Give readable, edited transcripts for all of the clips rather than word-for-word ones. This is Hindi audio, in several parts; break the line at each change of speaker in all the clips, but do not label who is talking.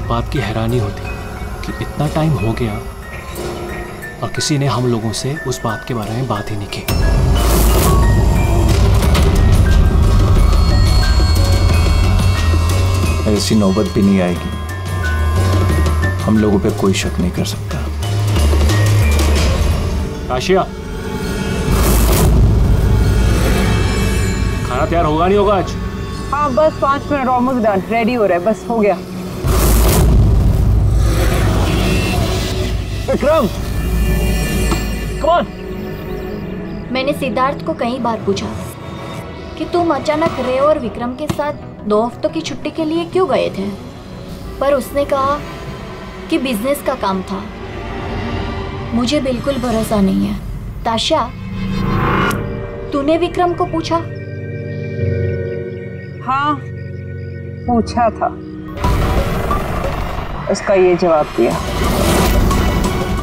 एक बात की हैरानी होती कि इतना टाइम हो गया और किसी ने हम लोगों से उस बात के बारे में बात ही नहीं की।
ऐसी नौबत भी नहीं आएगी। हम लोगों पे कोई शक नहीं कर सकता।
आशिया, खाना तैयार होगा नहीं होगा आज?
हाँ बस 5 मिनट, ऑलमोस्ट डन, रेडी हो रहा है, बस हो गया।
Vikram, come on.
मैंने सिद्धार्थ को कई बार पूछा कि तुम अचानक रे और विक्रम के साथ 2 हफ्तों की छुट्टी के लिए क्यों गए थे, पर उसने कहा कि बिजनेस का काम था। मुझे बिल्कुल भरोसा नहीं है। ताशा, तूने विक्रम को पूछा?
हाँ पूछा था, उसका ये जवाब दिया।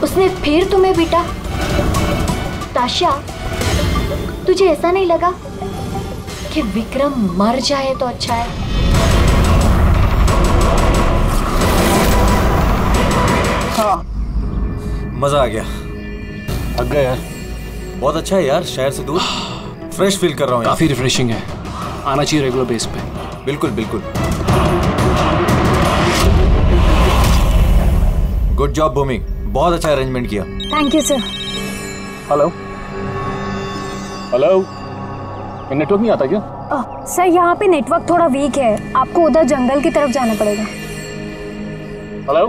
उसने फिर तुम्हें पीटा? ताशा, तुझे ऐसा नहीं लगा कि विक्रम मर जाए तो अच्छा है?
हाँ।
मजा आ गया।
थक गए यार।
बहुत अच्छा है यार, शहर से दूर फ्रेश फील कर रहा हूँ।
काफी रिफ्रेशिंग है, आना चाहिए रेगुलर बेस पे।
बिल्कुल बिल्कुल। गुड जॉब भूमि, बहुत अच्छा अरेंजमेंट किया।
Thank you sir.
Hello hello, network नहीं आता क्या?
सर यहाँ पे नेटवर्क थोड़ा वीक है, आपको उधर जंगल की तरफ जाना पड़ेगा।
हेलो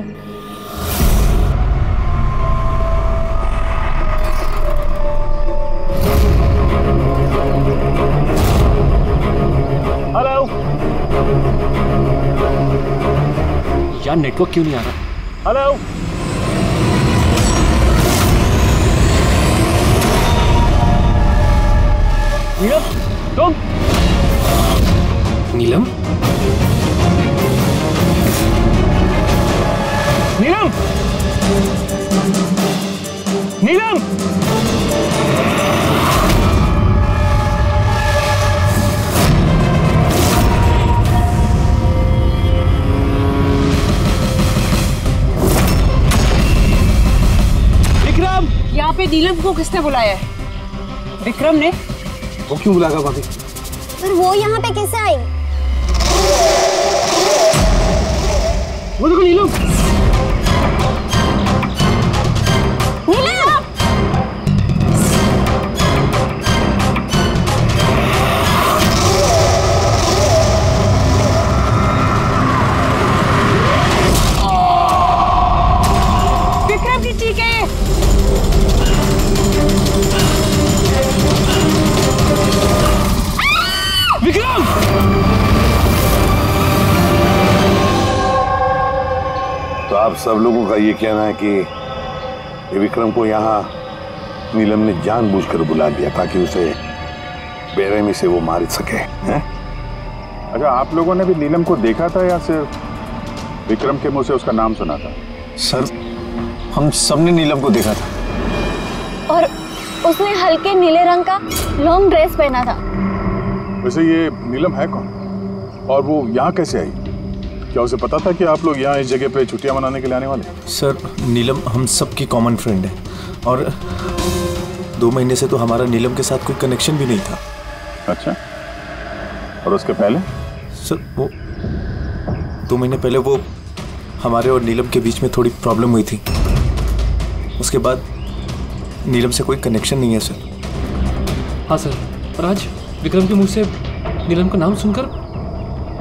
हेलो, यार नेटवर्क क्यों नहीं आ रहा? हेलो नीलम, तुम? नीलम? नीलम? नीलम? विक्रम!
यहाँ पे नीलम को किसने बुलाया है? विक्रम ने?
वो क्यों बुलाएगा भाभी?
पर वो यहाँ पे कैसे आई?
वो देखो नीलम!
नीलम!
विक्रम जी ठीक है।
विक्रम!
तो आप सब लोगों का ये कहना है कि विक्रम को यहाँ नीलम ने जानबूझकर बुला दिया ताकि उसे बेरहमी से वो मार सके, हैं?
अच्छा, आप लोगों ने भी नीलम को देखा था या सिर्फ विक्रम के मुंह से उसका नाम सुना था?
सर, हम सबने नीलम को देखा था।
और उसने हल्के नीले रंग का लॉन्ग ड्रेस पहना था।
वैसे ये नीलम है कौन और वो यहाँ कैसे आई? क्या उसे पता था कि आप लोग यहाँ इस जगह पे छुट्टियां मनाने के लिए आने वाले?
सर, नीलम हम सबकी कॉमन फ्रेंड है और 2 महीने से तो हमारा नीलम के साथ कोई कनेक्शन भी नहीं था।
अच्छा, और उसके पहले?
सर, वो 2 महीने पहले वो हमारे और नीलम के बीच में थोड़ी प्रॉब्लम हुई थी। उसके बाद नीलम से कोई कनेक्शन नहीं है सर।
हाँ सर, पर आज विक्रम के मुंह से नीलम का नाम सुनकर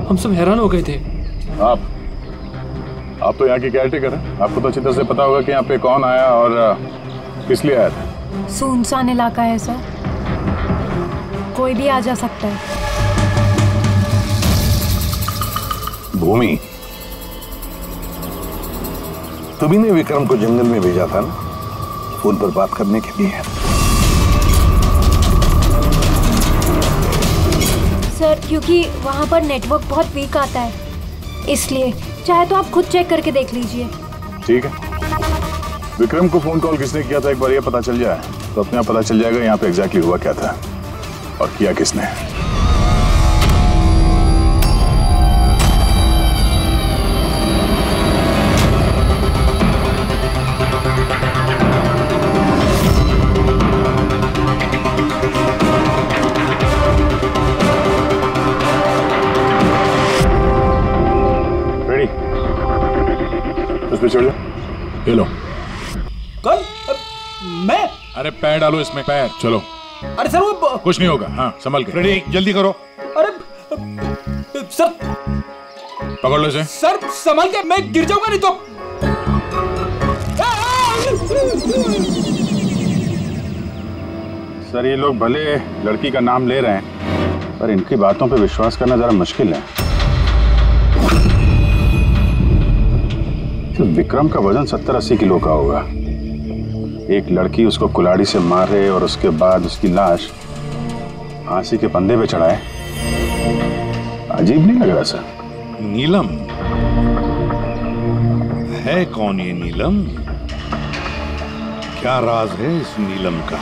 हम सब हैरान हो गए थे।
आप तो यहाँ की केयरटेकर हैं, आपको तो अच्छी तरह से पता होगा कि यहाँ पे कौन आया और किस लिए आया था।
सुनसान इलाका है सर, कोई भी आ जा सकता है।
भूमि, तुम्ही ने विक्रम को जंगल में भेजा था ना, फोन पर बात करने के लिए?
सर, क्योंकि वहाँ पर नेटवर्क बहुत वीक आता है, इसलिए। चाहे तो आप खुद चेक करके देख लीजिए।
ठीक है, विक्रम को फोन कॉल किसने किया था एक बार ये पता चल जाए तो अपने आप पता चल जाएगा यहाँ पे एग्जैक्टली हुआ क्या था और किया किसने। ये लो।
कौन? मैं?
अरे पैर डालो इसमें, पैर। चलो।
अरे सर वो
कुछ नहीं होगा। हाँ संभल के। रेडी, जल्दी करो।
अरे सर,
पकड़ लो इसे।
सर संभल के, मैं गिर जाऊंगा नहीं तो।
सर ये लोग भले लड़की का नाम ले रहे हैं, पर इनकी बातों पे विश्वास करना जरा मुश्किल है। तो विक्रम का वजन 70-80 किलो का होगा। एक लड़की उसको कुल्हाड़ी से मारे और उसके बाद उसकी लाश फांसी के फंदे पे चढ़ाए, अजीब नहीं लग रहा सर?
नीलम है कौन ये नीलम? क्या राज है इस नीलम का?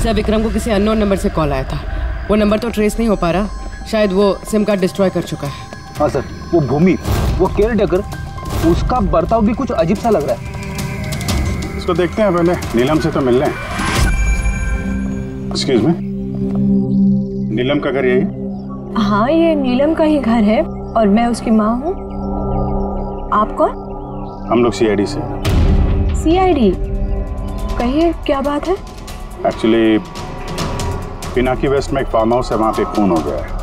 सर विक्रम को किसी अननोन नंबर से कॉल आया था। वो नंबर तो ट्रेस नहीं हो पा रहा, शायद वो सिम कार्ड डिस्ट्रॉय कर चुका है।
हाँ सर, वो भूमि, वो केयरटेकर, उसका बर्ताव भी कुछ अजीब सा लग रहा है।
इसको देखते हैं पहले, नीलम से तो मिल रहे हैं। एक्सक्यूज मी, नीलम का घर यही?
हाँ ये नीलम का ही घर है और मैं उसकी माँ हूँ। आप कौन?
हम लोग CID से।
CID? कहिए क्या बात है?
एक्चुअली पिनाकी वेस्ट में एक फार्म हाउस है, वहाँ पे खून हो गया है।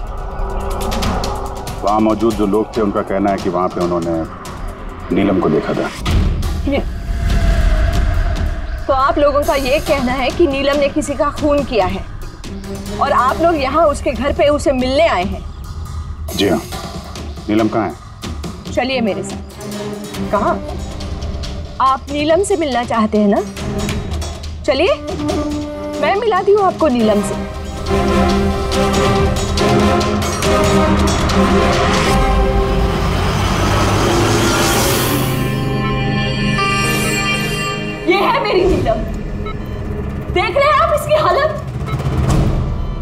वहाँ मौजूद जो लोग थे उनका कहना है कि वहाँ पे उन्होंने नीलम को देखा था।
तो आप लोगों का ये कहना है कि नीलम ने किसी का खून किया है और आप लोग यहाँ उसके घर पे उसे मिलने आए हैं?
जी हाँ। नीलम कहाँ है?
चलिए मेरे साथ। कहाँ? आप नीलम से मिलना चाहते हैं ना? चलिए मैं मिलाती हूँ आपको नीलम से। ये है मेरी नीलम। देख रहे हैं आप इसकी हालत?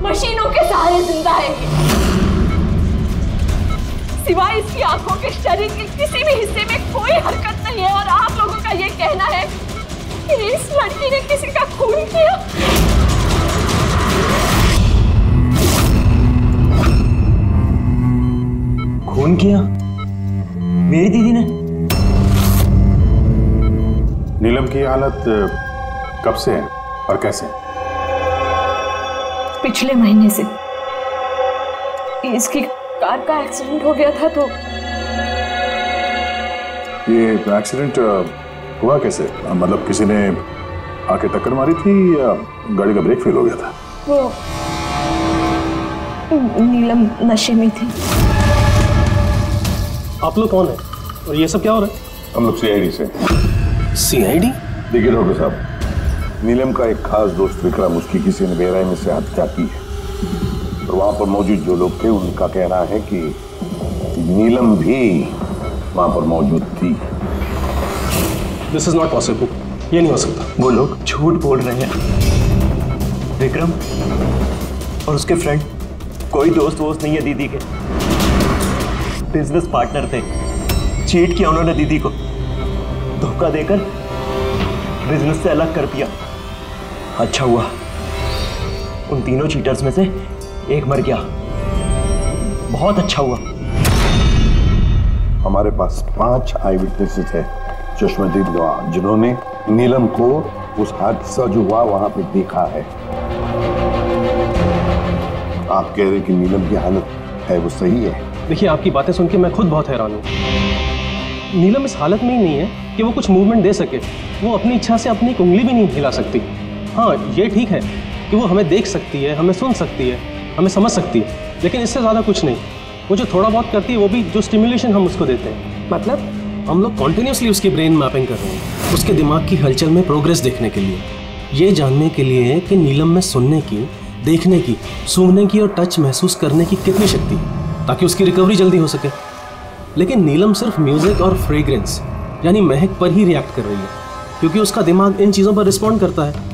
मशीनों के सहारे जिंदा है ये। सिवाय इसकी आंखों के शरीर के किसी भी हिस्से में कोई हरकत नहीं है और आप लोगों का ये कहना है कि इस लड़की ने किसी का खून किया।
खून किया? मेरी दीदी ने?
नीलम की हालत कब से है और कैसे?
पिछले महीने से। इसकी कार का एक्सीडेंट हो गया था। तो
ये एक्सीडेंट हुआ कैसे? मतलब किसी ने आके टक्कर मारी थी या गाड़ी का ब्रेक फेल हो गया था?
वो नीलम नशे में थी।
आप लोग कौन है और ये सब क्या हो रहा है?
हम लोग CID से।
CID?
देखिए डॉक्टर साहब, नीलम का एक खास दोस्त विक्रम, उसकी किसी ने बेरहमी से हत्या की है और वहां पर मौजूद जो लोग थे उनका कहना है कि नीलम भी वहां पर मौजूद थी।
This is not possible. ये नहीं हो सकता।
वो लोग झूठ बोल रहे हैं। विक्रम और उसके फ्रेंड कोई दोस्त वोस्त नहीं है दीदी के, बिजनेस पार्टनर थे। चीट किया उन्होंने दीदी को, धोखा देकर बिजनेस से अलग कर दिया। अच्छा हुआ उन तीनों चीटर्स में से एक मर गया, बहुत अच्छा हुआ।
हमारे पास 5 आई विटनेसेस है, चश्मदीद गवाह, जिन्होंने नीलम को उस हादसा जो हुआ वहां पे देखा है। आप कह रहे कि नीलम की हालत है वो सही है?
देखिए आपकी बातें सुन के मैं खुद बहुत हैरान हूँ। नीलम इस हालत में ही नहीं है कि वो कुछ मूवमेंट दे सके। वो अपनी इच्छा से अपनी एक उंगली भी नहीं हिला सकती। हाँ ये ठीक है कि वो हमें देख सकती है, हमें सुन सकती है, हमें समझ सकती है, लेकिन इससे ज़्यादा कुछ नहीं। वो जो थोड़ा बहुत करती है वो भी जो स्टिमुलेशन हम उसको देते हैं। मतलब हम लोग कॉन्टिन्यूसली उसकी ब्रेन मैपिंग कर रहे हैं, उसके दिमाग की हलचल में प्रोग्रेस देखने के लिए, ये जानने के लिए कि नीलम में सुनने की, देखने की, सूंघने की और टच महसूस करने की कितनी शक्ति है, ताकि उसकी रिकवरी जल्दी हो सके। लेकिन नीलम सिर्फ म्यूजिक और फ्रेग्रेंस यानी महक पर ही रिएक्ट कर रही है, क्योंकि उसका दिमाग इन चीज़ों पर रिस्पॉन्ड करता है।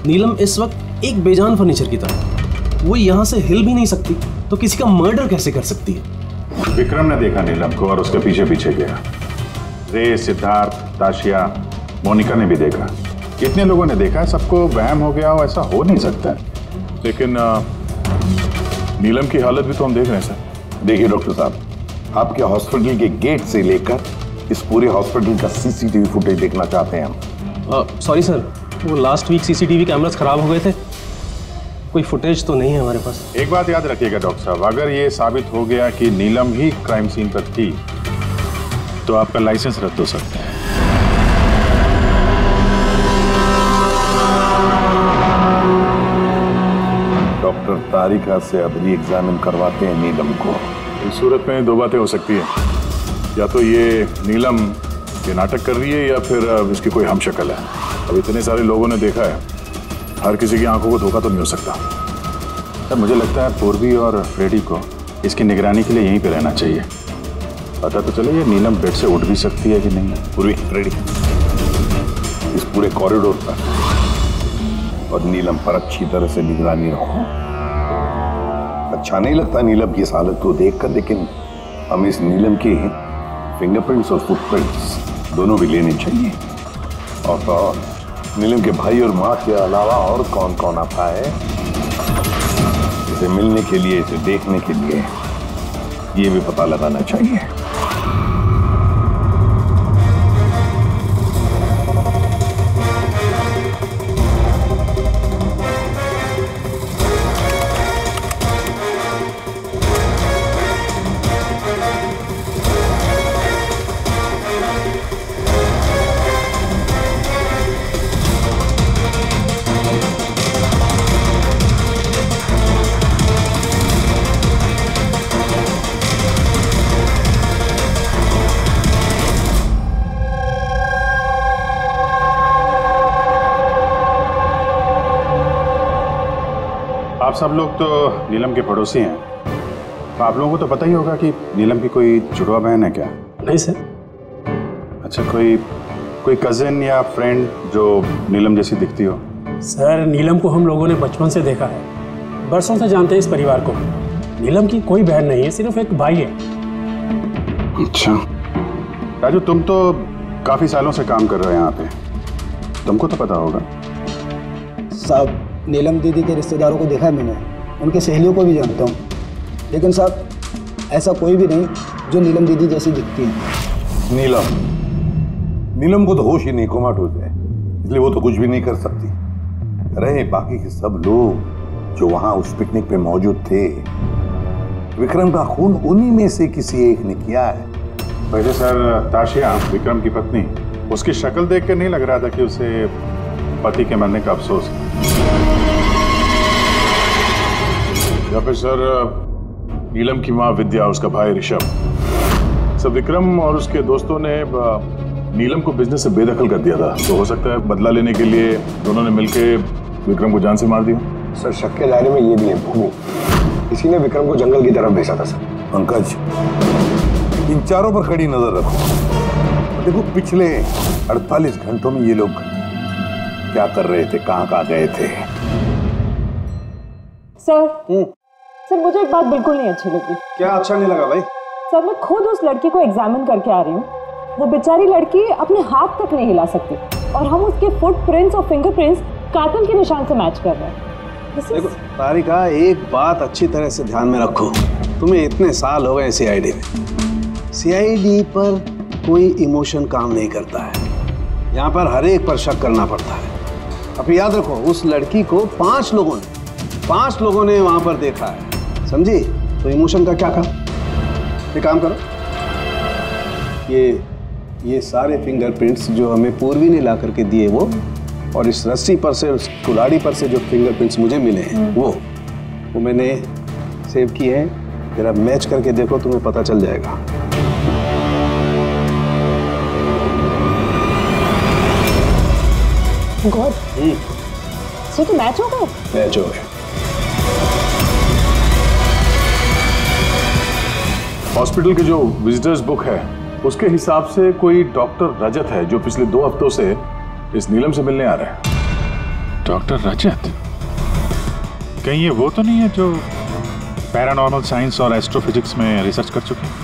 नीलम इस वक्त एक बेजान फर्नीचर की तरह, वो यहाँ से हिल भी नहीं सकती, तो किसी का मर्डर कैसे कर सकती है?
विक्रम ने देखा नीलम को और उसके पीछे पीछे गया। रे, सिद्धार्थ, ताशिया, मोनिका ने भी देखा। कितने लोगों ने देखा है, सबको वहम हो गया हो, ऐसा हो नहीं सकता। लेकिन नीलम की हालत भी तो हम देख रहे हैं सर।
देखिए डॉक्टर साहब, आपके हॉस्पिटल के गेट से लेकर इस पूरे हॉस्पिटल का सीसीटीवी फुटेज देखना चाहते हैं हम।
सॉरी सर, वो लास्ट वीक सीसीटीवी कैमरास खराब हो गए थे, कोई फुटेज तो नहीं है हमारे पास।
एक बात याद रखिएगा डॉक्टर साहब, अगर ये साबित हो गया कि नीलम ही क्राइम सीन पर थी तो आपका लाइसेंस रद्द हो सकता है।
डॉक्टर तारिका से अब री एग्जामिन करवाते हैं नीलम को।
इस सूरत में दो बातें हो सकती है, या तो ये नीलम ये नाटक कर रही है या फिर इसकी कोई हमशक्ल है। अब इतने सारे लोगों ने देखा है, हर किसी की आंखों को धोखा तो नहीं हो सकता। तब मुझे लगता है पूर्वी और फ्रेडी को इसकी निगरानी के लिए यहीं पे रहना चाहिए। पता तो चले ये नीलम बेड से उठ भी सकती है कि नहीं।
पूर्वी, फ्रेडी, इस पूरे कॉरिडोर पर और नीलम पर अच्छी तरह से निगरानी रखो। अच्छा नहीं लगता नीलम की इस हालत को देखकर, लेकिन हम इस नीलम के फिंगरप्रिंट्स और फुटप्रिंट्स दोनों भी लेने चाहिए। और तो नीलम के भाई और माँ के अलावा और कौन कौन आता है इसे मिलने के लिए, इसे देखने के लिए, ये भी पता लगाना चाहिए।
आप सब लोग तो नीलम के पड़ोसी हैं, तो आप लोगों को तो पता ही होगा कि नीलम की कोई जुड़वा बहन है क्या?
नहीं सर।
अच्छा, कोई कजिन या फ्रेंड जो नीलम जैसी दिखती हो?
सर, नीलम को हम लोगों ने बचपन से देखा है, बरसों से जानते हैं इस परिवार को। नीलम की कोई बहन नहीं है, सिर्फ एक भाई है।
अच्छा राजू, तुम तो काफी सालों से काम कर रहे हो यहाँ पे, तुमको तो पता होगा।
साहब, नीलम दीदी के रिश्तेदारों को देखा है मैंने, उनके सहेलियों को भी जानता हूँ, लेकिन साहब ऐसा कोई भी नहीं जो नीलम दीदी जैसी दिखती है।
नीलम को तो होश ही नहीं, कोमाटोज है, इसलिए वो तो कुछ भी नहीं कर सकती। रहे बाकी के सब लोग जो वहां उस पिकनिक पे मौजूद थे, विक्रम का खून उन्हीं में से किसी एक ने किया है।
वैसे सर, ताशिया विक्रम की पत्नी, उसकी शक्ल देख कर नहीं लग रहा था कि उसे पति के मरने का अफसोस है। या फिर सर, नीलम की माँ विद्या, उसका भाई ऋषभ, सब विक्रम और उसके दोस्तों ने नीलम को बिजनेस से बेदखल कर दिया था, तो हो सकता है बदला लेने के लिए दोनों ने मिलकर विक्रम को जान से मार दिया।
सर, शक के दायरे में ये भी है भूमि, इसी ने विक्रम को जंगल की तरफ भेजा था। सर
पंकज, इन चारों पर कड़ी नजर रखो। देखो पिछले 48 घंटों में ये लोग क्या कर रहे थे, कहाँ गए थे।
सर, मुझे एक बात बिल्कुल नहीं अच्छी लगी।
क्या अच्छा नहीं लगा भाई?
सर, मैं खुद उस लड़की को एग्जामिन करके आ रही हूँ, वो बेचारी लड़की अपने हाथ तक नहीं हिला सकती, और हम उसके फुटप्रिंट्स और फिंगरप्रिंट्स कातिल के निशान से मैच कर रहे हैं।
देखो तारिका, एक बात अच्छी तरह से ध्यान में रखो, तुम्हें इतने साल हो गए सीआईडी में, सीआईडी पर कोई इमोशन काम नहीं करता है, यहाँ पर हर एक पर शक करना पड़ता है। अब याद रखो, उस लड़की को 5 लोगों ने वहां पर देखा है, समझी? तो इमोशन का क्या काम? ये काम करो, ये सारे फिंगरप्रिंट्स जो हमें पूर्वी ने ला करके दिए वो, और इस रस्सी पर से, उस कुल्हाड़ी पर से जो फिंगरप्रिंट्स मुझे मिले हैं वो मैंने सेव किए हैं। जरा मैच करके देखो, तुम्हें पता चल जाएगा।
गॉड, सो तो मैच हो गए?
मैच हो गए।
हॉस्पिटल की जो विजिटर्स बुक है उसके हिसाब से कोई डॉक्टर रजत है जो पिछले 2 हफ्तों से इस नीलम से मिलने आ रहा है। डॉक्टर रजत? कहीं ये वो तो नहीं है जो पैरानॉर्मल साइंस और एस्ट्रोफिजिक्स में रिसर्च कर चुके हैं?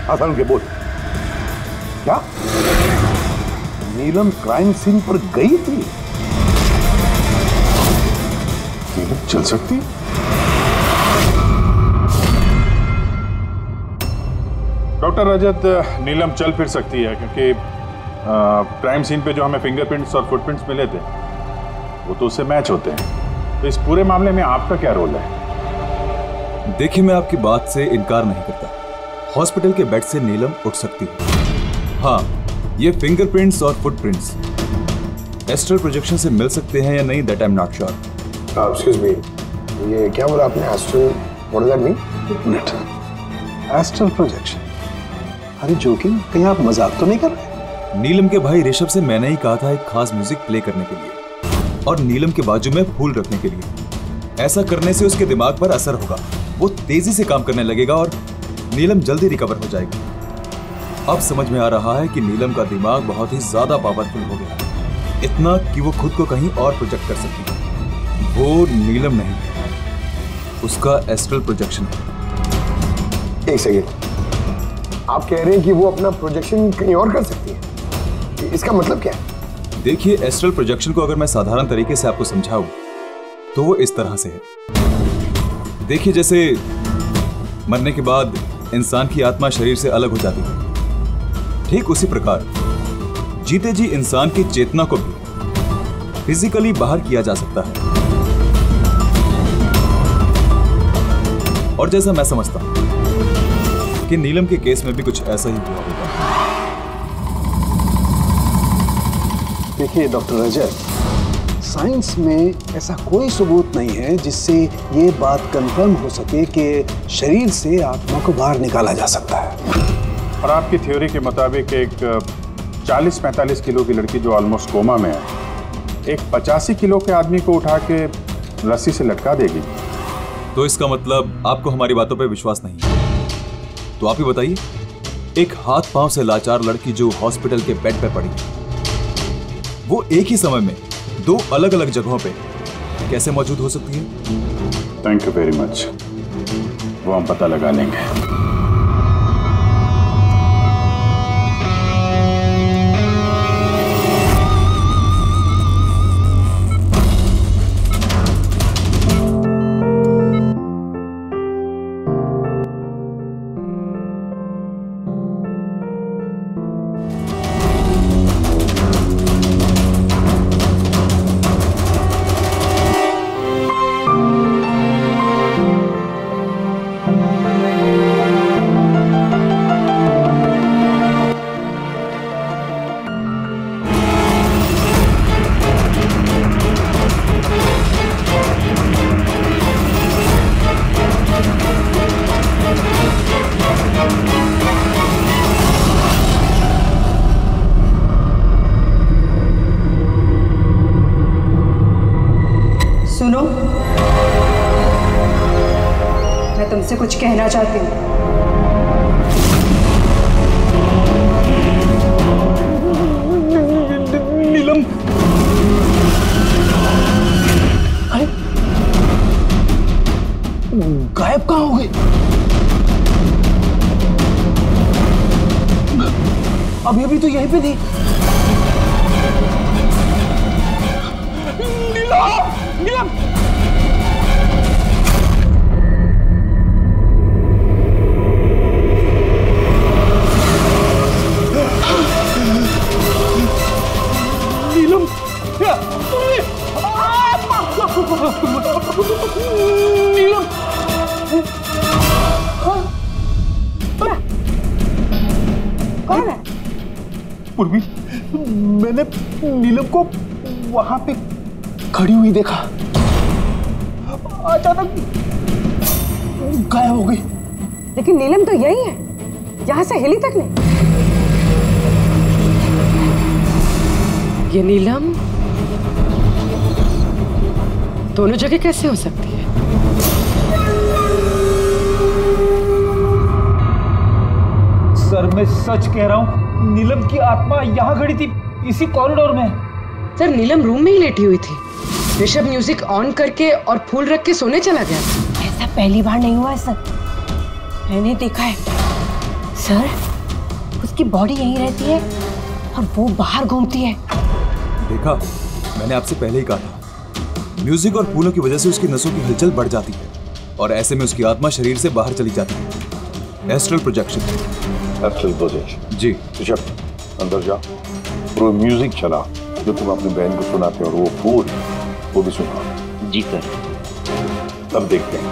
आसान के बोल, क्या नीलम क्राइम सीन पर गई थी?
नीलम चल सकती? डॉक्टर रजत, नीलम चल फिर सकती है क्योंकि क्राइम सीन पे जो हमें फिंगरप्रिंट्स और फुटप्रिंट्स मिले थे वो तो उससे मैच होते हैं। तो इस पूरे मामले में आपका क्या रोल है?
देखिए, मैं आपकी बात से इनकार नहीं करता। हॉस्पिटल के बेड से नीलम उठ सकती है। हाँ, ये फिंगरप्रिंट्स और फुटप्रिंट्स एस्ट्रल प्रोजेक्शन से मिल सकते हैं या नहीं, that I am not sure.
Excuse me, ये क्या बोला आपने? Astral, what does that mean?
एक मिनट, एस्ट्रल प्रोजेक्शन? अरे जोकिंग, कहीं आप मजाक तो नहीं कर रहे?
नीलम के भाई ऋषभ से मैंने ही कहा था एक खास म्यूजिक प्ले करने के लिए और नीलम के बाजू में फूल रखने के लिए। ऐसा करने से उसके दिमाग पर असर होगा, वो तेजी से काम करने लगेगा और नीलम जल्दी रिकवर हो जाएगी। अब समझ में आ रहा है कि नीलम का दिमाग बहुत ही ज्यादा पावरफुल हो गया, इतना कि वो खुद को कहीं और प्रोजेक्ट कर सकती है। वो नीलम नहीं है, उसका एस्ट्रल प्रोजेक्शन है।
एक सेकेंड, आप कह रहे हैं कि वो अपना प्रोजेक्शन कहीं और कर सकती है? इसका मतलब क्या है?
देखिए, एस्ट्रल प्रोजेक्शन को अगर मैं साधारण तरीके से आपको समझाऊं तो वो इस तरह से है। देखिए, जैसे मरने के बाद इंसान की आत्मा शरीर से अलग हो जाती है, ठीक उसी प्रकार जीते जी इंसान की चेतना को भी फिजिकली बाहर किया जा सकता है। और जैसा मैं समझता हूं कि नीलम के केस में भी कुछ ऐसा ही हुआ होगा।
देखिए डॉक्टर रजत, साइंस में ऐसा कोई सबूत नहीं है जिससे ये बात कंफर्म हो सके कि शरीर से आत्मा को बाहर निकाला जा सकता है।
और आपकी थ्योरी के मुताबिक एक 40-45 किलो की लड़की जो ऑलमोस्ट कोमा में है, एक 85 किलो के आदमी को उठा के रस्सी से लटका देगी।
तो इसका मतलब आपको हमारी बातों पे विश्वास नहीं है? तो आप ही बताइए, एक हाथ पांव से लाचार लड़की जो हॉस्पिटल के बेड पे पड़ी, वो एक ही समय में दो अलग अलग जगहों पे कैसे मौजूद हो सकती है?
थैंक यू वेरी मच, वो हम पता लगा लेंगे।
सुनो, मैं तुमसे कुछ कहना चाहती हूँ।
नीलम,
अरे गायब कहाँ हो गई? अभी अभी तो यहीं पे थी। नीलम! नीलम! नीलम!
कौन है?
पूर्वी, मैंने नीलम को वहां पे खड़ी हुई देखा, अचानक गायब हो गई।
लेकिन नीलम तो यही है, यहाँ से हिली तक नहीं।
ये नीलम दोनों जगह कैसे हो सकती है?
सर, मैं सच कह रहा हूँ, नीलम की आत्मा यहाँ खड़ी थी, इसी कॉरिडोर में।
सर, नीलम रूम में ही लेटी हुई थी। ऋषभ म्यूजिक ऑन करके और फूल रख के सोने चला गया।
ऐसा पहली बार नहीं हुआ है सर, मैंने देखा है। सर, उसकी बॉडी यहीं रहती है और वो बाहर घूमती है।
देखा, मैंने आपसे पहले ही कहा था, म्यूजिक और फूलों की वजह से उसकी नसों की हलचल बढ़ जाती है और ऐसे में उसकी आत्मा शरीर से बाहर चली जाती है। Astral projection.
Astral projection.
जी
ऋषभ, अंदर जा, वो म्यूजिक चला जो तुम अपनी बहन को सुनाते हो, और वो फूल वो भी सुनाओ।
जी सर।
तब देखते हैं।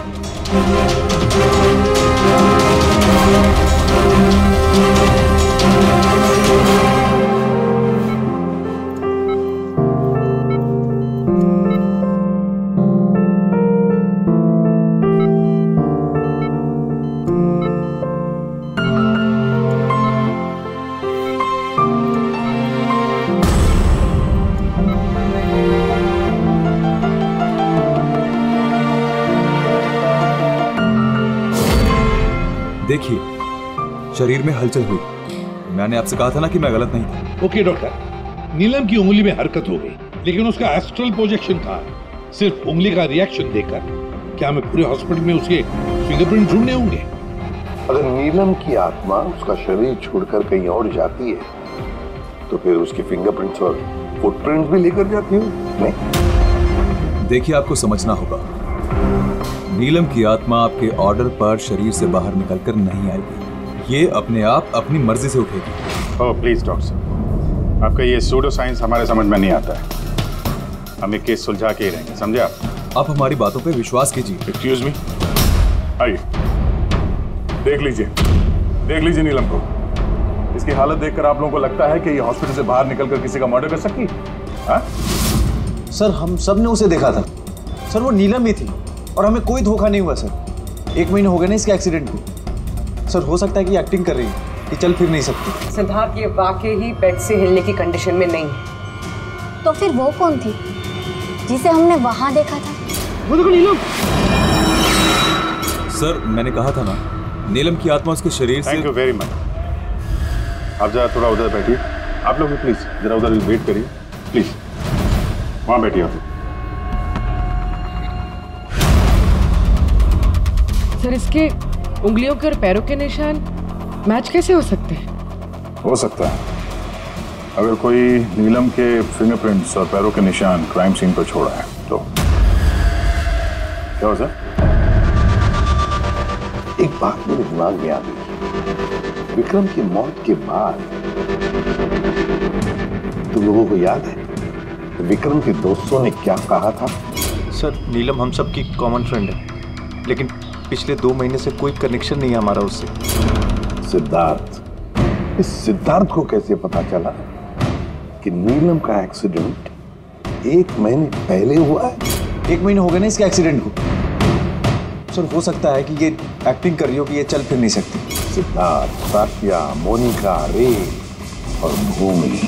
देखिए, शरीर में हलचल हुई। मैंने आपसे कहा था ना कि मैं गलत नहीं था।
ओके डॉक्टर, नीलम की उंगली में हरकत हो गई, लेकिन उसका एस्ट्रल प्रोजेक्शन था। सिर्फ उंगली का रिएक्शन देखकर क्या हमें पूरे हॉस्पिटल में उसके फिंगरप्रिंट ढूंढने होंगे?
अगर नीलम की आत्मा उसका शरीर छोड़कर कहीं और जाती है तो फिर उसके फिंगरप्रिंट्स और फुटप्रिंट्स भी लेकर जाती हो? नहीं।
देखिए, आपको समझना होगा, नीलम की आत्मा आपके ऑर्डर पर शरीर से बाहर निकलकर नहीं आएगी। ये अपने आप अपनी मर्जी से उठेगी।
ओह प्लीज डॉक्टर साहब, आपका ये सूडो साइंस हमारे समझ में नहीं आता है। हम एक केस सुलझा के ही रहेंगे, समझे आप
हमारी बातों पे विश्वास कीजिए।
एक्सक्यूज मी, आइए देख लीजिए नीलम को। इसकी हालत देखकर आप लोगों को लगता है कि ये हॉस्पिटल से बाहर निकलकर किसी का मर्डर कर सकती है?
सर, हम सब ने उसे देखा था। सर, वो नीलम ही थी और हमें कोई धोखा नहीं हुआ सर। 1 महीना हो गया ना इसके एक्सीडेंट को। सर, हो सकता है कि एक्टिंग कर रही है, कि चल फिर नहीं सकती।
सिद्धार्थ ये वाकई ही बेड से हिलने की कंडीशन में नहीं है।
तो फिर वो कौन थी जिसे हमने वहां देखा था?
वो देखो नीलम।
सर, मैंने कहा था ना, नीलम की आत्मा उसके शरीर से।
Thank you very much. आप जरा थोड़ा उधर बैठिए। आप लोग भी प्लीज जरा उधर वेट करिए, प्लीज वहां बैठिए आप।
सर, इसके उंगलियों के और पैरों के निशान मैच कैसे हो सकते हैं?
हो सकता है अगर कोई नीलम के फिंगरप्रिंट्स और पैरों के निशान क्राइम सीन पर छोड़ा है तो। क्या हो सर?
एक बात मेरे दिमाग में आ गई। विक्रम की मौत के बाद तुम लोगों को याद है विक्रम के दोस्तों ने क्या कहा था?
सर, नीलम हम सब की कॉमन फ्रेंड है, लेकिन पिछले 2 महीने से कोई कनेक्शन नहीं है हमारा उससे।
सिद्धार्थ, इस सिद्धार्थ को कैसे पता चला कि नीलम का एक्सीडेंट 1 महीने पहले हुआ है?
1 महीने हो गए ना इसके एक्सीडेंट को। सर, हो सकता है कि ये एक्टिंग कर रही हो कि ये चल फिर नहीं सकती।
सिद्धार्थ, साफिया, मोनिका, रे और भूमि,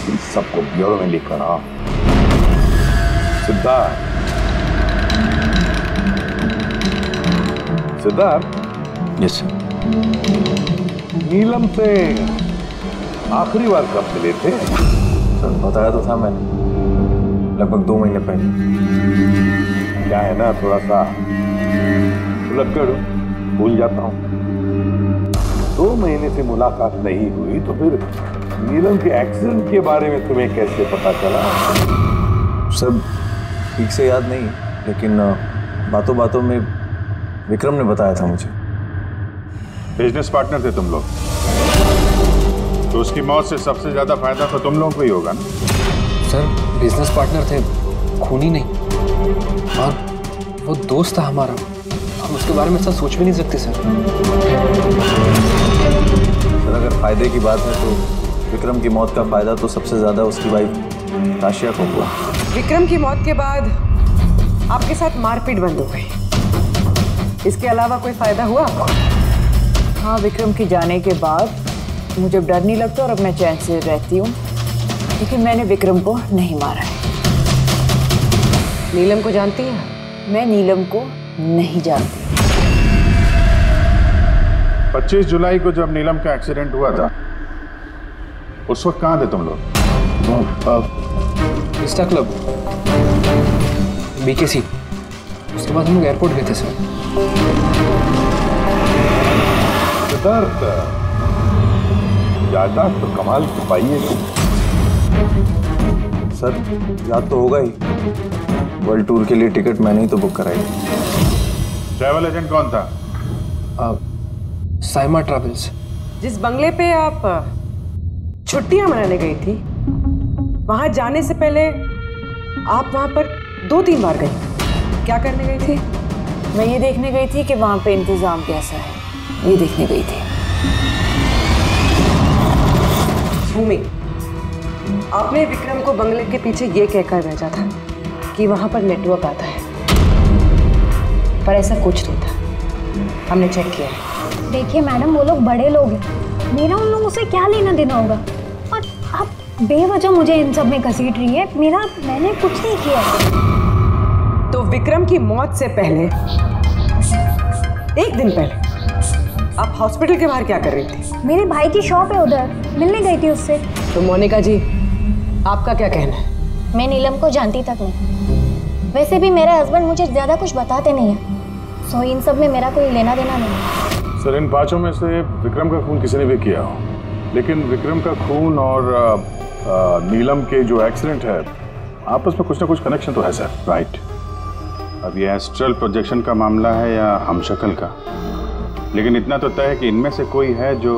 इन सबको ब्यूरो में लेकर आओ। Siddharth,
yes sir.
नीलम से आखिरी बार कब मिले थे?
सर, बताया तो था मैंने, लगभग 2 महीने पहले।
क्या है ना, थोड़ा सा उलझकर भूल जाता हूँ। 2 महीने से मुलाकात नहीं हुई तो फिर नीलम के एक्सीडेंट के बारे में तुम्हें कैसे पता चला?
सर, ठीक से याद नहीं, लेकिन बातों बातों में विक्रम ने बताया था मुझे।
बिजनेस पार्टनर थे तुम लोग, तो उसकी मौत से सबसे ज्यादा फायदा तो तुम लोगों को ही होगा ना?
सर, बिजनेस पार्टनर थे, खूनी नहीं। और वो दोस्त था हमारा, हम उसके बारे में ऐसा सोच भी नहीं सकते सर।
सर, अगर फायदे की बात है तो विक्रम की मौत का फायदा तो सबसे ज्यादा उसकी वाइफ ताशिया को हुआ।
विक्रम की मौत के बाद आपके साथ मारपीट बंद हो गई, इसके अलावा कोई फायदा हुआ आपको?
हाँ, विक्रम के जाने के बाद मुझे डर नहीं लगता और अब मैं चैन से रहती हूँ, लेकिन मैंने विक्रम को नहीं मारा है।
नीलम को जानती हैं?
मैं नीलम को नहीं जानती।
25 जुलाई को जब नीलम का एक्सीडेंट हुआ था, उस वक्त कहाँ थे तुम लोग?
Insta club, BKC। उसके बाद हम लोग एयरपोर्ट गए थे सर।
सिद्धार्थ, याददाश्त तो कमाल की पाई है तुम।
सर, याद तो होगा ही, वर्ल्ड टूर के लिए टिकट मैंने ही तो बुक कराई।
ट्रैवल एजेंट कौन था?
साइमा ट्रैवल्स।
जिस बंगले पे आप छुट्टियां मनाने गई थी, वहां जाने से पहले आप वहां पर 2-3 बार गई। क्या करने गई थी?
मैं ये देखने गई थी कि वहां पे इंतजाम कैसा है, ये देखने गई थी।
भूमि, आपने विक्रम को बंगले के पीछे ये कहकर भेजा था कि वहां पर नेटवर्क आता है, पर ऐसा कुछ नहीं था। हमने चेक किया है।
देखिए मैडम, वो लोग बड़े लोग हैं, मेरा उन लोगों से क्या लेना देना होगा। और आप बेवजह मुझे इन सब में घसीट रही है। मैंने कुछ नहीं किया।
तो विक्रम की मौत से पहले, एक दिन पहले, आप हॉस्पिटल के बाहर क्या कर रही थी?
मेरे भाई की शॉप है, उधर मिलने गई थी उससे।
तो मोनिका जी, आपका क्या कहना है?
मैं नीलम को जानती तक नहीं। वैसे भी मेरे हस्बैंड मुझे ज्यादा कुछ बताते नहीं है, सो इन सब में मेरा कोई लेना देना नहीं है।
सर, इन 5 में से विक्रम का खून किसी ने भी किया हो, लेकिन विक्रम का खून और नीलम के जो एक्सीडेंट है, आपस में कुछ ना कुछ कनेक्शन तो है सर, राइट?
अब ये एस्ट्रल प्रोजेक्शन का मामला है या हमशक्ल का, लेकिन इतना तो तय है कि इनमें से कोई है जो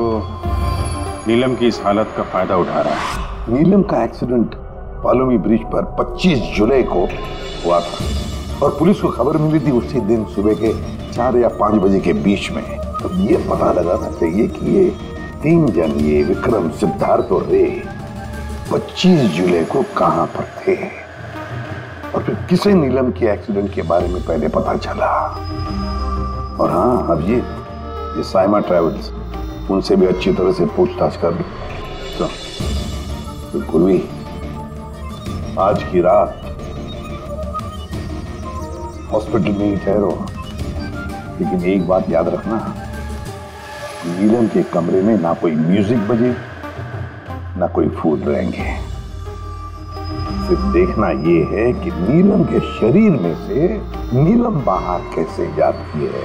नीलम की इस हालत का फायदा उठा रहा है।
नीलम का एक्सीडेंट पालोमी ब्रिज पर 25 जुलाई को हुआ था और पुलिस को खबर मिली थी उसी दिन सुबह के 4 या 5 बजे के बीच में। तो ये पता लगाना चाहिए कि ये 3 जन, ये विक्रम, सिद्धार्थ और रे, 25 जुलाई को कहां पर थे और फिर किसे नीलम के एक्सीडेंट के बारे में पहले पता चला। और हाँ, अब ये साइमा ट्रेवल्स, उनसे भी अच्छी तरह से पूछताछ कर लो। तो पूर्वी, आज की रात हॉस्पिटल में ही ठहरो, लेकिन एक बात याद रखना, नीलम के कमरे में ना कोई म्यूजिक बजे, ना कोई फूड रहेंगे। सिर्फ देखना ये है कि नीलम के शरीर में से नीलम बाहर कैसे जाती है।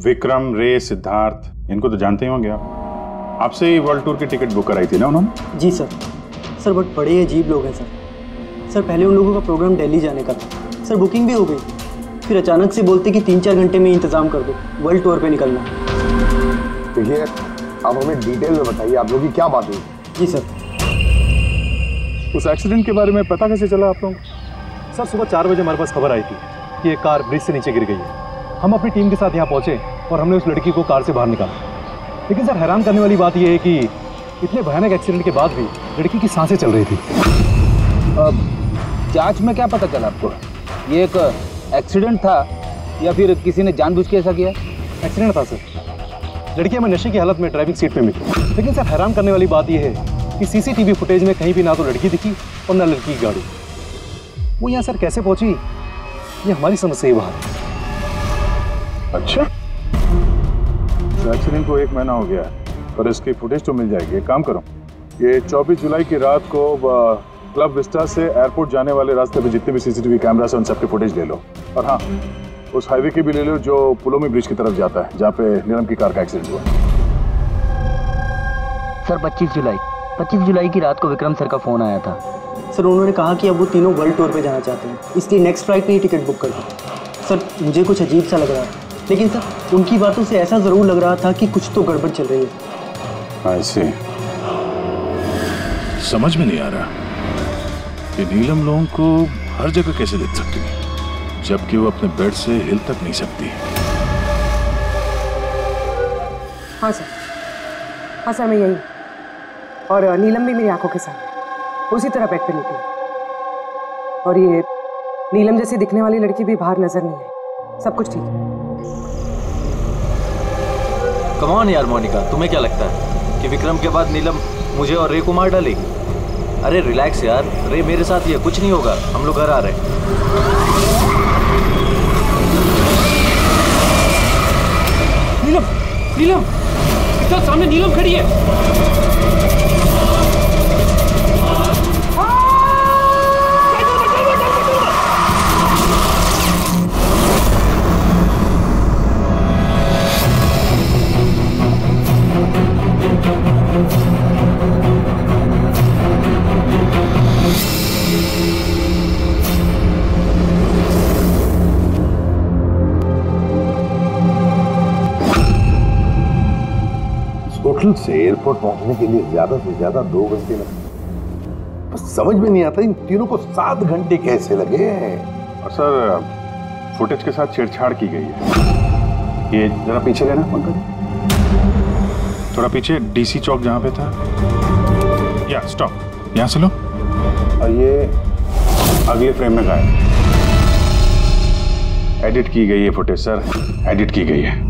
विक्रम, रे, सिद्धार्थ, इनको तो जानते ही होंगे आप। आपसे ही वर्ल्ड टूर की टिकट बुक कराई थी ना उन्होंने?
जी सर, बट बड़े अजीब लोग हैं सर। पहले उन लोगों का प्रोग्राम दिल्ली जाने का था सर, बुकिंग भी हो गई, फिर अचानक से बोलते कि 3-4 घंटे में इंतजाम कर दो, वर्ल्ड टूर पे निकलना।
देखिए, आप हमें डिटेल में बताइए, आप लोगों की क्या बात हुई?
जी सर।
उस एक्सीडेंट के बारे में पता कैसे चला आप लोगों?
सर, सुबह 4 बजे हमारे पास खबर आई थी कि एक कार ब्रिज से नीचे गिर गई है। हम अपनी टीम के साथ यहाँ पहुँचे और हमने उस लड़की को कार से बाहर निकाला। लेकिन सर, हैरान करने वाली बात यह है कि इतने भयानक एक्सीडेंट के बाद भी लड़की की सांसें चल रही थी।
जांच में क्या पता चला आपको? ये एक एक्सीडेंट था या फिर किसी ने जानबूझ के ऐसा किया?
एक्सीडेंट था सर। लड़की हमें नशे की हालत में ड्राइविंग सीट पे मिली। लेकिन सर, हैरान करने वाली बात यह है कि सीसीटीवी फुटेज में कहीं भी ना तो लड़की दिखी और ना लड़की की गाड़ी। वो यहाँ सर कैसे पहुंची, ये हमारी समझ से ही बाहर है।
अच्छा, एक्सीडेंट को 1 महीना हो गया है, पर इसकी फुटेज तो मिल जाएगी। एक काम करो, ये 24 जुलाई की रात को क्लब विस्टा से एयरपोर्ट जाने वाले रास्ते पे जितने भी सीसीटीवी कैमरास हैं उन सबके फुटेज ले लो। और हाँ, उस हाईवे की भी ले लो जो पुलोमी ब्रिज की तरफ जाता है, जहाँ पे नीलम की कार का एक्सीडेंट हुआ।
सर, 25 जुलाई की रात को विक्रम सर का फोन आया था।
सर, उन्होंने कहा कि अब वो तीनों वर्ल्ड टूर पे जाना चाहते हैं, इसलिए नेक्स्ट फ्लाइट पे ही टिकट बुक कर दो। सर, मुझे कुछ अजीब सा लग रहा है, लेकिन सर उनकी बातों से ऐसा ज़रूर लग रहा था कि कुछ तो गड़बड़ चल रही है।
ऐसे समझ में नहीं आ रहा कि नीलम लोगों को हर जगह कैसे देख सकती है, जबकि वो अपने बेड से हिल तक नहीं सकती।
हाँ सर, मैं यही, और नीलम भी मेरी आंखों के सामने उसी तरह बेड पे लेटी है। और ये नीलम जैसी दिखने वाली लड़की भी बाहर नजर नहीं आई। सब कुछ ठीक है।
कम ऑन यार मोनिका, तुम्हें क्या लगता है कि विक्रम के बाद नीलम मुझे और रे को मार डालेगी? अरे रिलैक्स यार, रे मेरे साथ ही है, कुछ नहीं होगा, हम लोग घर आ रहे हैं।
नीलम, इधर सामने नीलम खड़ी है।
होटल से एयरपोर्ट पहुंचने के लिए ज्यादा से ज्यादा 2 घंटे लगे। बस समझ में नहीं आता इन तीनों को 7 घंटे कैसे लगे।
और सर फुटेज के साथ छेड़छाड़ की गई है। ये जरा पीछे लेना पंकज, थोड़ा पीछे, डीसी चौक जहां पे था। या स्टॉप, यहां से लो। और ये अगले फ्रेम में गायब। एडिट की गई है फुटेज सर, एडिट की गई है।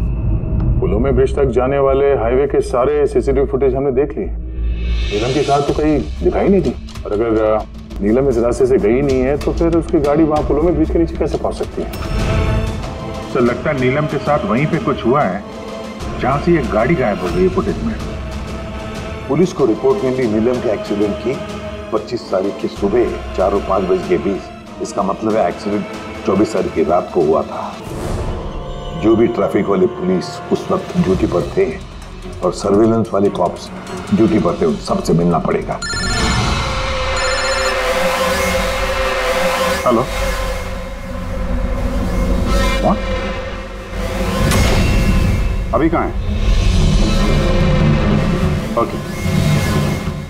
पुलों में ब्रिज तक जाने वाले हाईवे के सारे सीसीटीवी फुटेज हमने देख लिए। नीलम की कार तो कहीं दिखाई नहीं थी, और अगर नीलम इस रास्ते से गई नहीं है तो फिर उसकी गाड़ी वहां पुलों में ब्रिज के नीचे कैसे पहुंच सकती है?
सर लगता है नीलम के साथ वहीं पे कुछ हुआ है जहां से ये गाड़ी गायब हो गई है फुटेज में।
पुलिस को रिपोर्ट मिली नीलम के एक्सीडेंट की 25 तारीख की सुबह 4 और 5 बजे के बीच। इसका मतलब है एक्सीडेंट 24 तारीख की रात को हुआ था। जो भी ट्रैफिक वाले पुलिस उस वक्त ड्यूटी पर थे और सर्विलेंस वाले कॉप्स ड्यूटी पर थे, उन सबसे मिलना पड़ेगा।
हेलो, कौन? अभी कहाँ है? ओके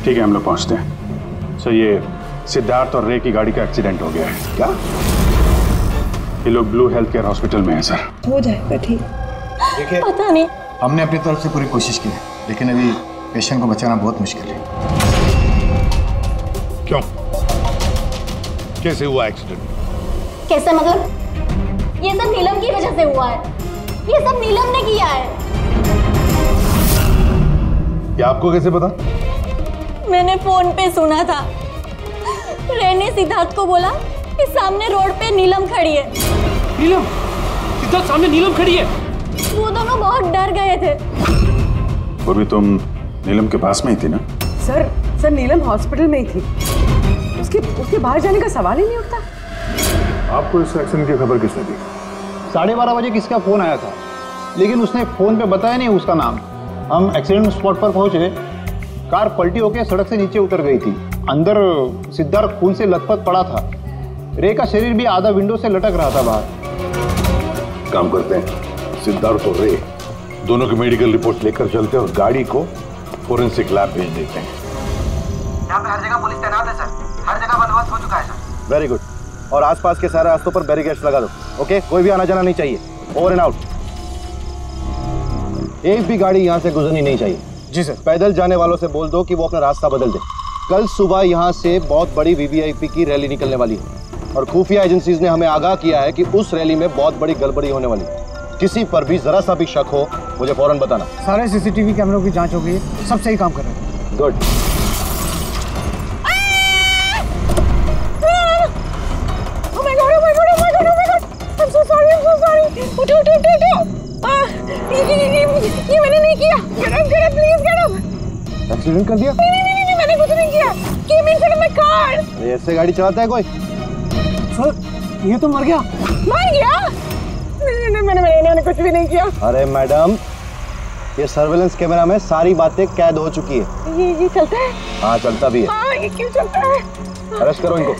ठीक है, हम लोग पहुंचते हैं। सर ये सिद्धार्थ और रे की गाड़ी का एक्सीडेंट हो गया है।
क्या?
ये लोग ब्लू हेल्थ केयर हॉस्पिटल में हैं सर।
हो जाएगा ठीक।
देखिए
पता नहीं,
हमने अपनी तरफ से पूरी कोशिश की है, लेकिन अभी पेशेंट को बचाना बहुत मुश्किल है।
क्यों? कैसे हुआ एक्सीडेंट?
कैसे मतलब? ये सब नीलम की वजह से हुआ है। ये सब नीलम ने किया है।
क्या आपको कैसे पता?
मैंने फोन पे सुना था। रे ने सिद्धार्थ को बोला कि सामने रोड पे नीलम खड़ी है।
नीलम? सिद्धार्थ सामने नीलम खड़ी है?
वो दोनों बहुत डर गए थे।
और भी तुम नीलम के पास में ही थी ना?
सर नीलम हॉस्पिटल में ही थी। उसके बाहर जाने का सवाल ही नहीं उठता।
आपको इस एक्सीडेंट की खबर किसने दी?
12:30 बजे किसका फोन आया था, लेकिन उसने फोन पे बताया नहीं उसका नाम। हम एक्सीडेंट स्पॉट पर पहुंचे, कार पलटी होकर सड़क से नीचे उतर गई थी। अंदर सिद्धार्थ खून से लथपथ पड़ा था। रे का शरीर भी आधा विंडो से लटक रहा था बाहर।
काम करते हैं, सिद्धार्थ और रे दोनों की मेडिकल रिपोर्ट लेकर चलते हैं और गाड़ी को फोरेंसिक लैब भेज देते हैं।
यहाँ पे हर जगह पुलिस तैनात है सर, हर जगह बंदोबस्त हो चुका है सर।
Very good. और आसपास के सारे रास्तों पर बैरिकेड्स लगा दो। ओके, कोई भी आना जाना नहीं चाहिए। Over and out. एक भी गाड़ी यहाँ से गुजरनी नहीं चाहिए।
जी सर।
पैदल जाने वालों से बोल दो कि वो अपना रास्ता बदल दे। कल सुबह यहाँ से बहुत बड़ी वीवीआईपी की रैली निकलने वाली है और खुफिया एजेंसीज ने हमें आगाह किया है कि उस रैली में बहुत बड़ी गड़बड़ी होने वाली है। किसी पर भी जरा सा भी शक हो मुझे फौरन बताना।
सारे सीसीटीवी कैमरों की जांच हो गई है, सब सही काम कर रहे हैं।
गुड।
उठो। ये मैंने नहीं किया। Get up, please get up।
Accident कर दिया?
नहीं, मैंने कुछ नहीं किया। Came in front of my car।
ऐसे गाड़ी चलाता है कोई?
सर ये तो मर गया।
मर गया? नहीं, मैंने कुछ भी नहीं किया।
अरे मैडम, ये सर्वेलेंस कैमरा में सारी बातें कैद हो चुकी है।
ये चलता है?
हाँ चलता भी है।
हाँ, ये क्यों चलता है?
अरेस्ट करो इनको।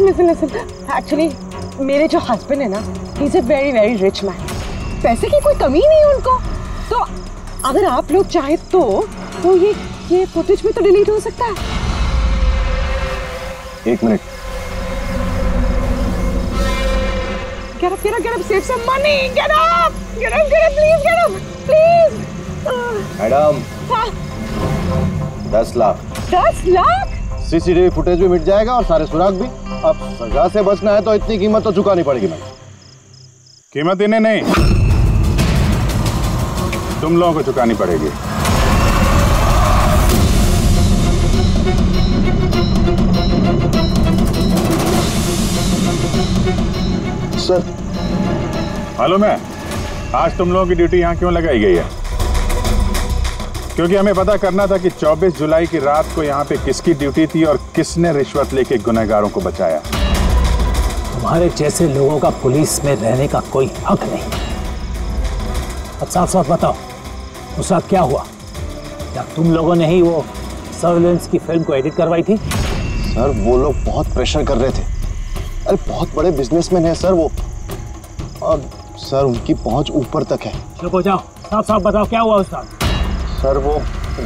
Listen। Actually, मेरे जो हस्बैंड है ना, he's a very very rich man। पैसे की कोई कमी नहीं है उनको। तो अगर आप लोग चाहे तो ये फुटेज में तो डिलीट हो सकता है।
1 minute.
Get up, save some money, get up, please get up, please।
Madam,
हाँ।
10 लाख।
10 लाख?
सीसीटीवी फुटेज भी मिट जाएगा और सारे सुराग भी। अब सजा से बचना है तो इतनी कीमत तो चुकानी पड़ेगी मैडम।
कीमत इन्हें नहीं, तुम लोगों को चुकानी पड़ेगी।
सर
मालूम है आज तुम लोगों की ड्यूटी यहाँ क्यों लगाई गई है? क्योंकि हमें पता करना था कि 24 जुलाई की रात को यहाँ पे किसकी ड्यूटी थी और किसने रिश्वत लेके गुनहगारों को बचाया।
तुम्हारे जैसे लोगों का पुलिस में रहने का कोई हक नहीं। अब साफ साफ बताओ, उस रात क्या हुआ? क्या तुम लोगों ने ही वो सर्विलेंस की फिल्म को एडिट करवाई थी?
सर वो लोग बहुत प्रेशर कर रहे थे। अरे बहुत बड़े बिजनेसमैन है सर वो, और सर उनकी पहुंच ऊपर तक है।
चुप हो जाओ, साफ साफ बताओ क्या हुआ उस रात?
सर वो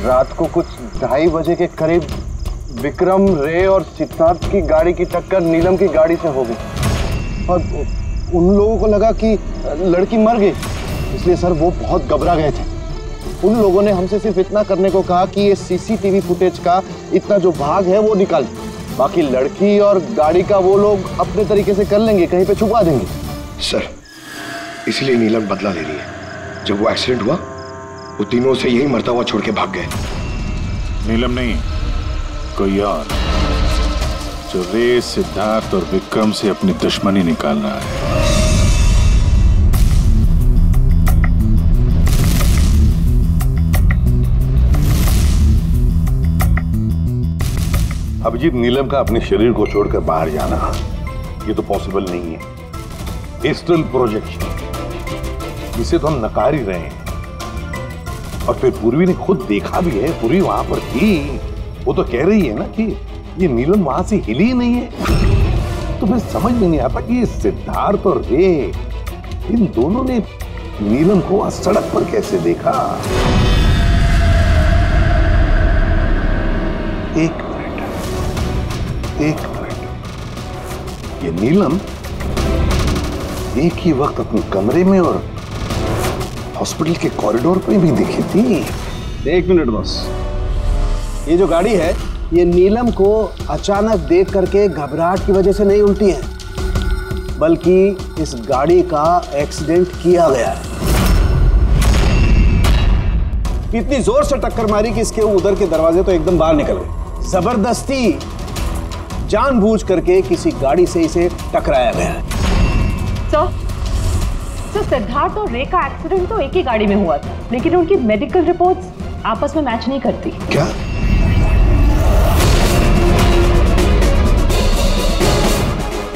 रात को कुछ 2:30 बजे के करीब विक्रम, रे और सिद्धार्थ की गाड़ी की टक्कर नीलम की गाड़ी से हो गई और उन लोगों को लगा कि लड़की मर गई, इसलिए सर वो बहुत घबरा गए थे। उन लोगों ने हमसे सिर्फ इतना करने को कहा कि ये सीसीटीवी फुटेज का इतना जो भाग है वो निकाल, बाकी लड़की और गाड़ी का वो लोग अपने तरीके से कर लेंगे, कहीं पे छुपा देंगे।
सर इसलिए नीलम बदला ले रही है। जब वो एक्सीडेंट हुआ वो तीनों से यही मरता हुआ छोड़ के भाग गए।
नीलम नहीं, कोई और जो रे, सिद्धार्थ और विक्रम से अपनी दुश्मनी निकाल रहा है।
अभिजीत, नीलम का अपने शरीर को छोड़कर बाहर जाना ये तो पॉसिबल नहीं है। एस्ट्रल प्रोजेक्शन, इसे तो हम नकार ही रहे हैं। और फिर पूर्वी ने खुद देखा भी है, पूर्वी वहां पर थी, वो तो कह रही है ना कि ये नीलम वहां से हिली ही नहीं है। तो फिर समझ में नहीं आता कि ये सिद्धार्थ और रे, इन दोनों ने नीलम को सड़क पर कैसे देखा। एक मिनट, ये नीलम एक ही वक्त अपने कमरे में और हॉस्पिटल के कॉरिडोर पे भी दिखी थी।
एक मिनट बस, ये जो गाड़ी है ये नीलम को अचानक देख करके घबराहट की वजह से नहीं उल्टी है, बल्कि इस गाड़ी का एक्सीडेंट किया गया है। इतनी जोर से टक्कर मारी कि इसके उधर के दरवाजे तो एकदम बाहर निकल गए। जबरदस्ती जानबूझ करके किसी गाड़ी से इसे टकराया गया है।
सर, सिद्धार्थ और रे का एक्सीडेंट तो एक ही गाड़ी में हुआ था, लेकिन उनकी मेडिकल रिपोर्ट्स आपस में मैच नहीं करती।
क्या?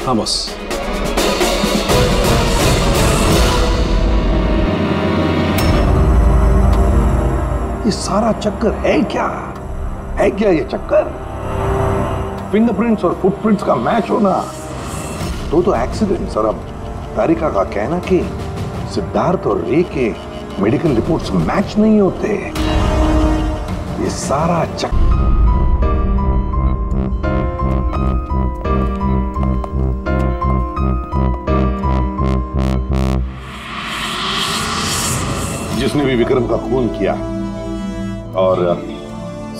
हाँ बॉस।
ये सारा चक्कर है क्या? है क्या ये चक्कर? फिंगरप्रिंट्स और फुटप्रिंट्स का मैच होना, तो एक्सीडेंट्स। और अब तारिका का कहना कि सिद्धार्थ और रे के मेडिकल रिपोर्ट्स मैच नहीं होते। ये सारा चक्कर जिसने भी विक्रम का खून किया और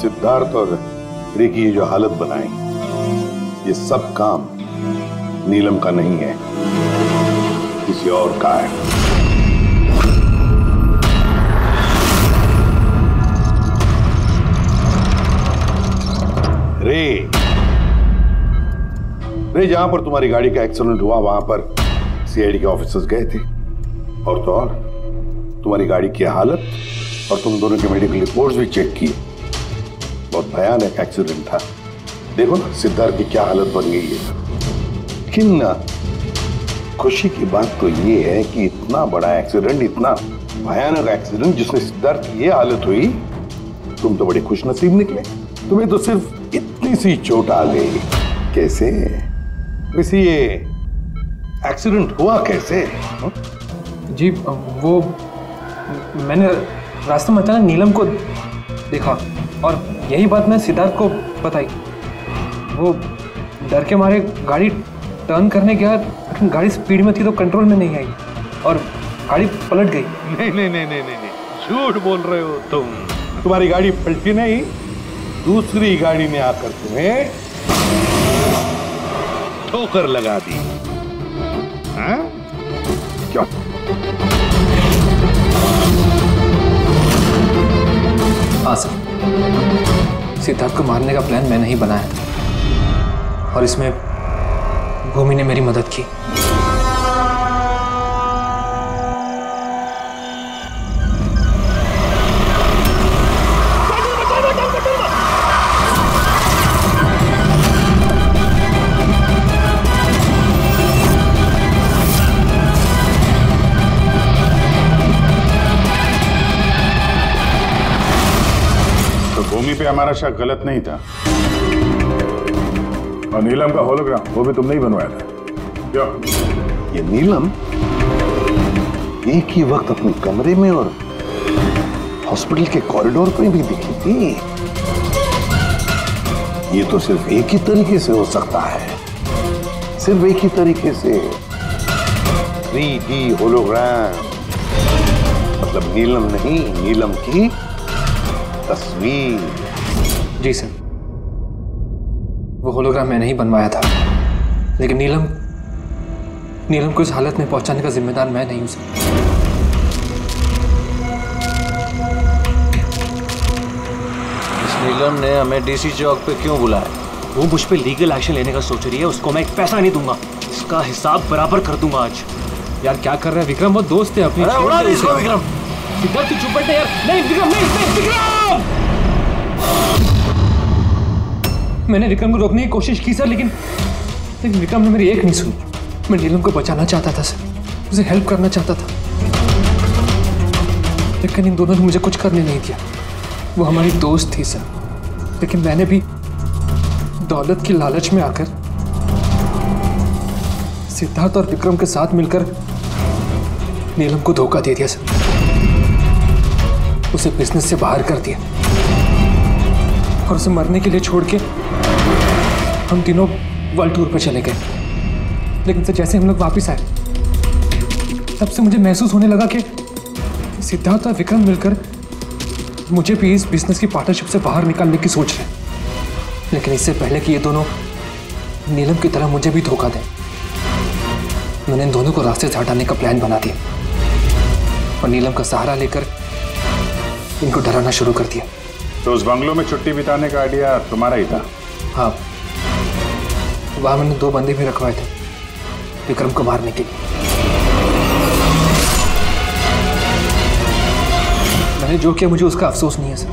सिद्धार्थ और रे की ये जो हालत बनाई, ये सब काम नीलम का नहीं है, किसी और का है। रे जहां पर तुम्हारी गाड़ी का एक्सीडेंट हुआ वहां पर सीआईडी के ऑफिसर्स गए थे, और तो और तुम्हारी गाड़ी की हालत और तुम दोनों के मेडिकल रिपोर्ट्स भी चेक किए। बहुत भयानक एक्सीडेंट था। देखो ना सिद्धार्थ की क्या हालत बन गई है। लेकिन खुशी की बात तो ये है कि इतना बड़ा एक्सीडेंट, इतना भयानक एक्सीडेंट जिसमें सिद्धार्थ की ये हालत हुई, तुम तो बड़े खुशनसीब निकले। तुम्हें तो सिर्फ इतनी सी चोट आ गई। कैसे? वैसे ये एक्सीडेंट हुआ कैसे?
जी वो मैंने रास्ते में अचानक नीलम को देखा और यही बात मैं सिद्धार्थ को बताई। वो डर के मारे गाड़ी टर्न करने गया, लेकिन गाड़ी स्पीड में थी तो कंट्रोल में नहीं आई और गाड़ी पलट गई।
नहीं, झूठ बोल रहे हो तुम। तुम्हारी गाड़ी पलटी नहीं, दूसरी गाड़ी ने आकर तुम्हें ठोकर लगा दी। हाँ? क्या?
हाँ सर, सिद्धार्थ को मारने का प्लान मैंने ही बनाया था और इसमें भूमि ने मेरी मदद की।
भूमि पे हमारा शक गलत नहीं था। और नीलम का होलोग्राम वो भी तुमने ही बनवाया था क्या?
ये नीलम एक ही वक्त अपने कमरे में और हॉस्पिटल के कॉरिडोर पे भी दिखी थी। ये तो सिर्फ एक ही तरीके से हो सकता है, सिर्फ एक ही तरीके से। 3D होलोग्राम, मतलब नीलम नहीं, नीलम की तस्वीर।
जी सर, वो होलोग्राम मैंने ही बनवाया था, लेकिन नीलम को इस हालत में पहुंचाने का जिम्मेदार मैं नहीं हूं सर।
नीलम ने हमें डीसी चौक पे क्यों बुलाया?
वो मुझ पे लीगल एक्शन लेने का सोच रही है, उसको मैं एक पैसा नहीं दूंगा, इसका हिसाब बराबर कर दूंगा आज।
यार क्या कर रहा है विक्रम, वो दोस्त है अपनी।
उड़ा दे इसको विक्रम।
सिद्धार्थ तू चुप बैठ यार। नहीं विक्रम, नहीं विक्रम। मैंने विक्रम को रोकने की कोशिश की सर, लेकिन विक्रम ने मेरी एक नहीं सुनी। मैं नीलम को बचाना चाहता था सर, उसे हेल्प करना चाहता था, लेकिन इन दोनों ने मुझे कुछ करने नहीं दिया। वो हमारी दोस्त थी सर, लेकिन मैंने भी दौलत की लालच में आकर सिद्धार्थ और विक्रम के साथ मिलकर नीलम को धोखा दे दिया सर, उसे बिजनेस से बाहर कर दिया और उसे मरने के लिए छोड़ के हम तीनों वर्ल्ड टूर पर चले गए। लेकिन सर जैसे हम लोग वापस आए, तब से मुझे महसूस होने लगा कि सिद्धार्थ और विक्रम मिलकर मुझे भी इस बिजनेस की पार्टनरशिप से बाहर निकालने की सोच रहे हैं। लेकिन इससे पहले कि ये दोनों नीलम की तरह मुझे भी धोखा दें, मैंने इन दोनों को रास्ते से हटाने का प्लान बना दिया और नीलम का सहारा लेकर इनको डराना शुरू कर दिया।
तो उस बंगलो में छुट्टी बिताने का आइडिया तुम्हारा ही था?
हाँ, वहां मैंने 2 बंदे भी रखवाए थे विक्रम को मारने के लिए। मैंने जो किया मुझे उसका अफसोस नहीं है सर।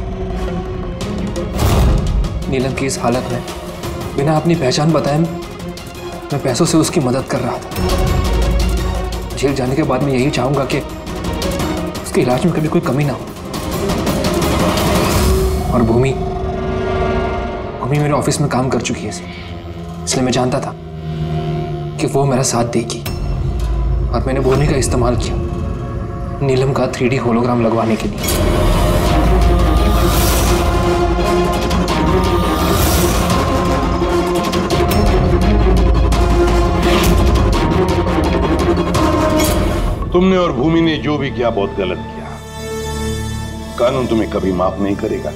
नीलम की इस हालत में बिना अपनी पहचान बताए मैं पैसों से उसकी मदद कर रहा था। जेल जाने के बाद मैं यही चाहूंगा कि उसके इलाज में कभी कोई कमी ना हो। और भूमि मेरे ऑफिस में काम कर चुकी है सर, इसलिए मैं जानता था कि वो मेरा साथ देगी और मैंने भूमि का इस्तेमाल किया नीलम का 3D होलोग्राम लगवाने के लिए।
तुमने और भूमि ने जो भी किया बहुत गलत किया। कानून तुम्हें कभी माफ नहीं करेगा,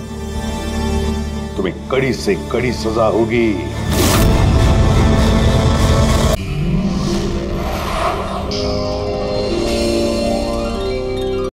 तुम्हें कड़ी से कड़ी सजा होगी।